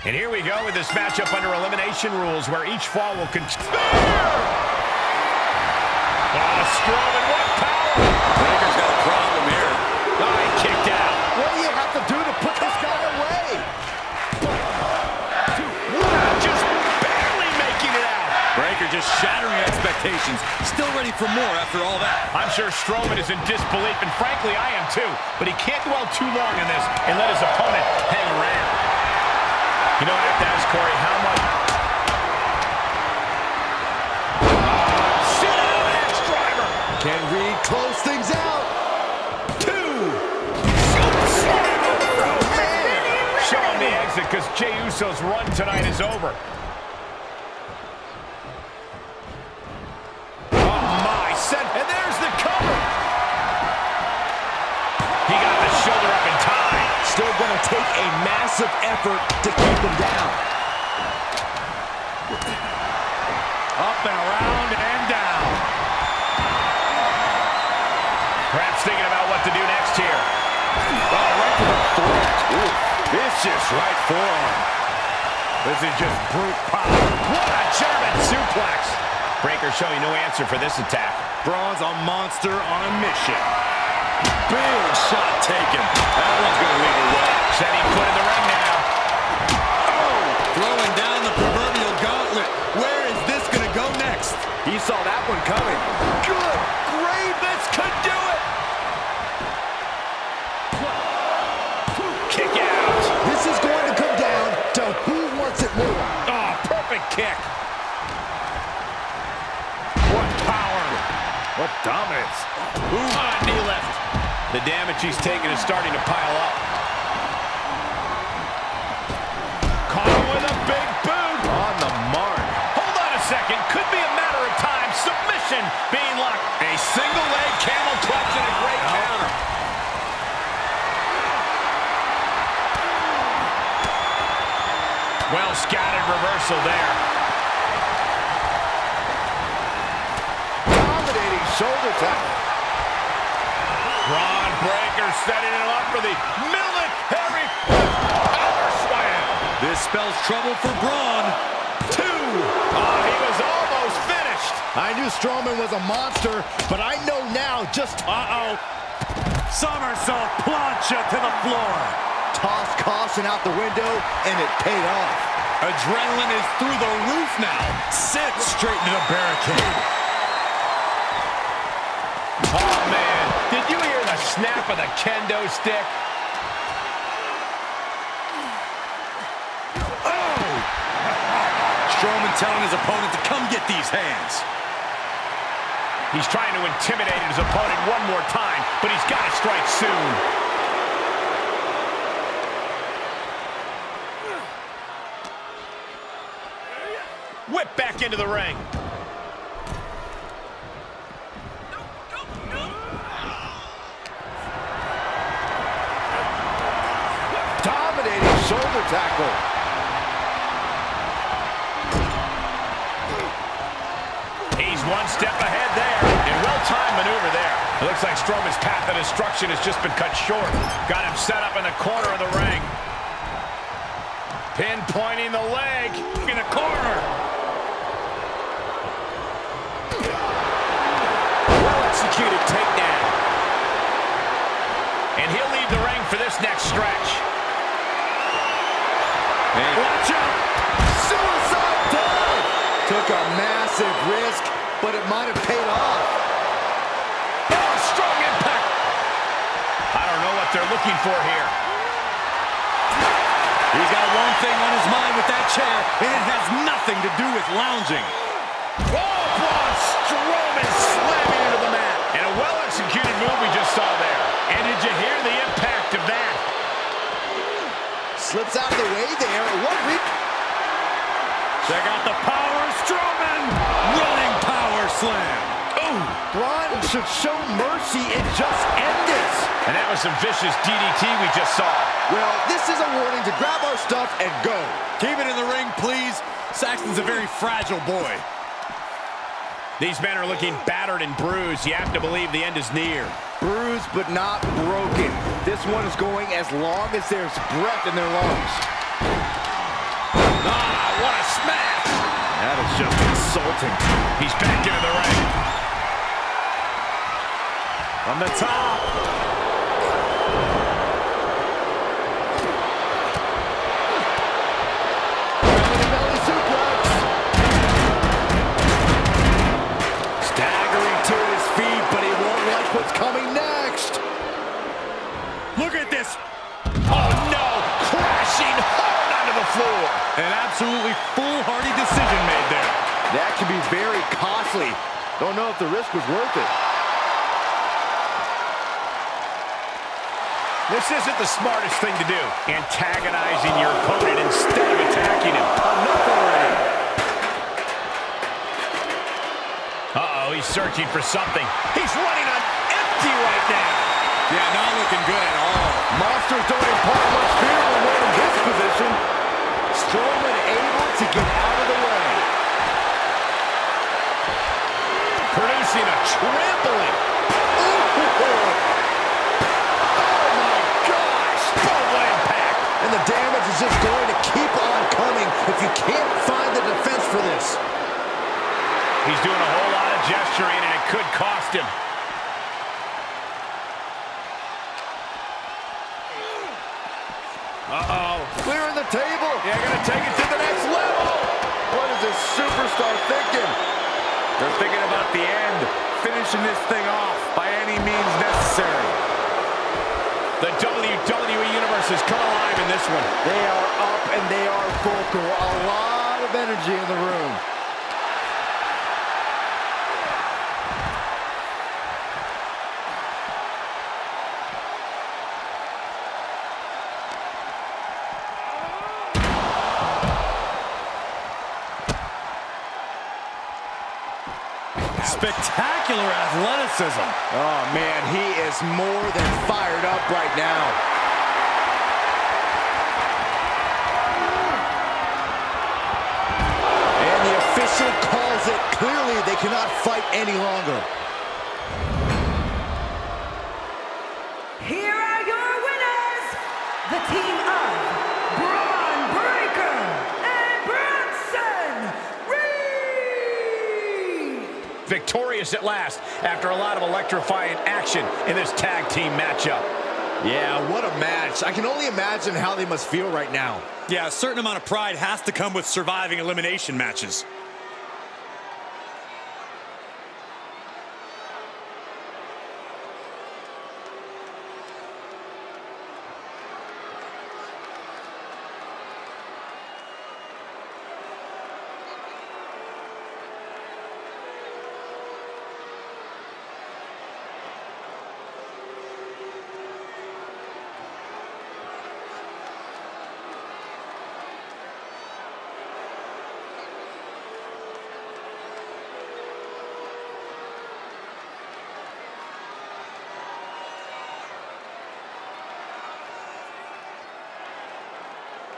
And here we go with this matchup under elimination rules where each fall will continue. Strowman, what power! Breaker's got a problem here. He kicked out. What do you have to do to put this guy away? Just barely making it out. Breaker just shattering expectations. Still ready for more after all that. I'm sure Strowman is in disbelief, and frankly, I am too. But he can't dwell too long in this and let his opponent hang around. You know, I have to ask Corey, how much... Sit down, X-Driver! Can Reed close things out? 2! Show him the exit, because Jey Uso's run tonight is over. Oh, my. And there's the cover! He got the shoulder up in time. Still going to take a massive effort to keep him down. Up and around and down. Perhaps thinking about what to do next here. Oh, right to the throat. Ooh, vicious right forearm. This is just brute power. What a German suplex. Breaker showing no answer for this attack. Braun's a monster on a mission. Big shot taken. That one's going to leave her wet. Setting foot in the ring now. Oh, throwing down the proverbial gauntlet. Where is this going to go next? He saw that one coming. Good grave, this could do it. Kick out. This is going to come down to who wants it more. Oh, perfect kick. What power. What dominance. Ooh, knee left. The damage he's taken is starting to pile up. Caught him with a big boot. On the mark. Hold on a second. Could be a matter of time. Submission being locked. A single leg camel clutch and a great counter. Well scattered reversal there. Dominating shoulder tackle. Braun Breaker setting him up for the military power slam. This spells trouble for Braun. 2. Oh, he was almost finished. I knew Strowman was a monster, but I know now just... Somersault plancha to the floor. Tossed caution out the window, and it paid off. Adrenaline is through the roof now. Sit straight into the barricade. Oh, man. Did you hear the snap of the kendo stick? Oh! Strowman telling his opponent to come get these hands. He's trying to intimidate his opponent one more time, but he's got to strike soon. Whip back into the ring. Dominating shoulder tackle. He's one step ahead there. And well-timed maneuver there. It looks like Strowman's path of destruction has just been cut short. Got him set up in the corner of the ring. Pinpointing the leg in the corner. Well-executed takedown. And he'll leave the ring for this next stretch. And watch out! Suicide dive! Took a massive risk, but it might have paid off. Oh, strong impact. I don't know what they're looking for here. He's got one thing on his mind with that chair, and it has nothing to do with lounging. Oh, Braun Strowman slamming into the mat. And a well-executed move we just saw there. And did you hear the impact of that? Slips out of the way there. Check out the power, Strowman! Running power slam. Ooh. Braun should show mercy and just end this. And that was some vicious DDT we just saw. Well, this is a warning to grab our stuff and go. Keep it in the ring, please. Saxton's a very fragile boy. These men are looking battered and bruised. You have to believe the end is near. Bruised but not broken. This one is going as long as there's breath in their lungs. Ah, what a smash! That is just insulting. He's back into the ring. From the top. Belly suplex. Staggering to his feet, but he won't like what's coming next. Look at this. Oh, no. Crashing hard onto the floor. An absolutely foolhardy decision made there. That can be very costly. Don't know if the risk was worth it. This isn't the smartest thing to do. Antagonizing your opponent instead of attacking him. Enough already. Uh-oh, he's searching for something. He's running on empty right now. Yeah, not looking good at all. Monsters don't impart much fear when they're in this position. Strowman able to get out of the way. Producing a trampling. And the damage is just going to keep on coming if you can't find the defense for this. He's doing a whole lot of gesturing, and it could cost him. Uh-oh. Clearing the table. Yeah, gonna take it to the next level. What is this superstar thinking? They're thinking about the end, finishing this thing off by any means necessary. The WWE Universe has come alive in this one. They are up and they are vocal. A lot of energy in the room. Spectacular athleticism. Oh, man, he is more than fired up right now. And the official calls it. Clearly, they cannot fight any longer. Here are your winners, the team of Braun Breaker and Bronson Reed. Victorious at last after a lot of electrifying action in this tag team matchup. Yeah, what a match. I can only imagine how they must feel right now. Yeah, a certain amount of pride has to come with surviving elimination matches.